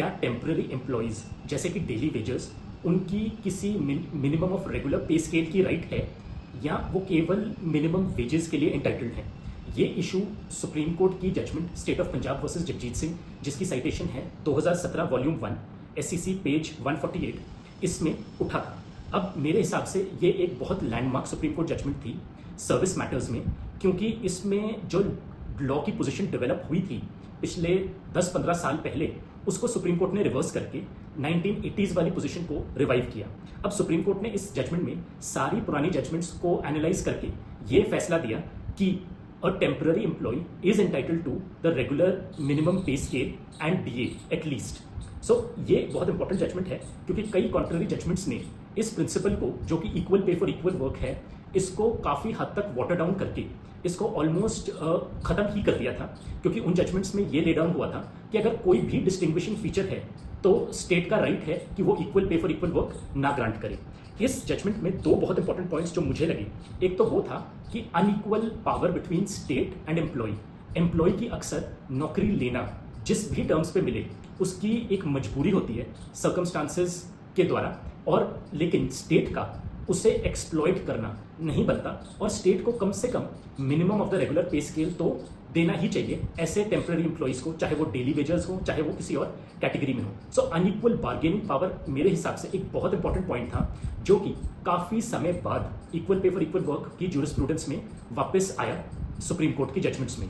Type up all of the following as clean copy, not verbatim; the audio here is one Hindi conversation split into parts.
क्या टेम्पररी एम्प्लॉयज़ जैसे कि डेली वेजर्स उनकी किसी minimum of regular pay scale की राइट है या वो केवल मिनिमम वेजेस के लिए एंटाइटल्ड हैं। ये इशू सुप्रीम कोर्ट की judgement state of Punjab versus Jagjit Singh, जिसकी साइटेशन है 2017 वॉल्यूम 1 SCC पेज 148, इसमें उठा था। अब मेरे हिसाब से ये एक बहुत लैंडमार्क सुप्रीम कोर्ट जजमेंट थी सर्विस मैटर्स में, क्योंकि इसमें जो लॉ की पोजीशन डेवलप हुई थी पिछले 10-15 साल पहले, उसको सुप्रीम कोर्ट ने रिवर्स करके 1980s वाली पोजीशन को रिवाइव किया। अब सुप्रीम कोर्ट ने इस जजमेंट में सारी पुरानी जजमेंट्स को एनालाइज करके ये फैसला दिया कि a temporary employ is entitled to the regular minimum pay scale and DA at least. So ये बहुत इंपॉर्टेंट जजमेंट है, क्योंकि कई कॉन्ट्ररी जजमेंट्स ने इस प्रिंसिपल को, जो कि equal pay for equal work है, इसको काफ़ी हद तक वाटर डाउन करके इसको ऑलमोस्ट ख़त्म ही कर दिया था। क्योंकि उन जजमेंट्स में ये ले डाउन हुआ था कि अगर कोई भी डिस्टिंग्विशिंग फीचर है तो स्टेट का राइट है कि वो equal pay for equal work ना ग्रांट करे। इस जजमेंट में दो बहुत इंपॉर्टेंट पॉइंट्स जो मुझे लगे, एक तो वो था कि unequal power between state and employ की अक्सर नौकरी लेना जिस भी टर्म्स पे मिले उसकी एक मजबूरी होती है सर्कमस्टांसेस के द्वारा, और लेकिन स्टेट का उसे एक्सप्लॉइट करना नहीं बनता, और स्टेट को कम से कम minimum of the regular pay scale तो देना ही चाहिए ऐसे टेम्पररी एम्प्लॉइज को, चाहे वो डेली वेजर्स हो चाहे वो किसी और कैटेगरी में हो। सो अनइक्वल बार्गेनिंग पावर मेरे हिसाब से एक बहुत इंपॉर्टेंट पॉइंट था, जो कि काफी समय बाद equal pay for equal work की जूरिस्प्रूडेंस में वापस आया सुप्रीम कोर्ट की जजमेंट्स में।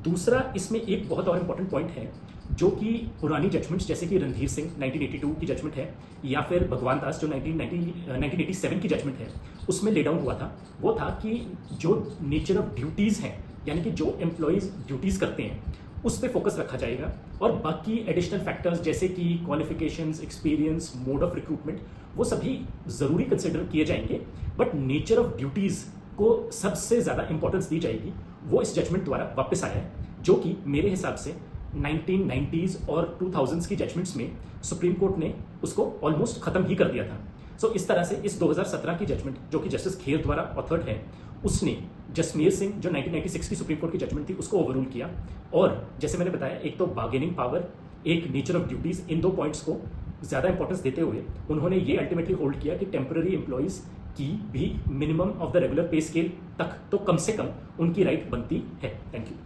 दूसरा, इसमें एक बहुत और इंपॉर्टेंट पॉइंट है, जो कि पुरानी जजमेंट्स जैसे कि रणधीर सिंह 1982 की जजमेंट है, या फिर भगवान दास जो 1987 की जजमेंट है, उसमें ले डाउन हुआ था। वो था कि जो नेचर ऑफ ड्यूटीज़ हैं, यानी कि जो एम्प्लॉयज़ ड्यूटीज़ करते हैं उस पर फोकस रखा जाएगा, और बाकी एडिशनल फैक्टर्स जैसे कि qualifications, experience, mode of recruitment, वो सभी ज़रूरी कंसिडर किए जाएंगे, बट नेचर ऑफ ड्यूटीज़ को सबसे ज़्यादा इंपॉर्टेंस दी जाएगी। वो इस जजमेंट द्वारा वापस आया है, जो कि मेरे हिसाब से 1990s और 2000s की जजमेंट्स में सुप्रीम कोर्ट ने उसको ऑलमोस्ट खत्म ही कर दिया था। सो इस तरह से इस 2017 की जजमेंट, जो कि जस्टिस खेर द्वारा ऑथर्ड है, उसने जसमेर सिंह जो 1996 की सुप्रीम कोर्ट की जजमेंट थी उसको ओवररूल किया। और जैसे मैंने बताया, एक तो बार्गेनिंग पावर, एक नेचर ऑफ ड्यूटीज, इन दो पॉइंट्स को ज़्यादा इंपॉर्टेंस देते हुए उन्होंने ये अल्टीमेटली होल्ड किया कि टेम्पररी एम्प्लॉयज़ की भी minimum of the regular pay scale तक तो कम से कम उनकी राइट बनती है। Thank you.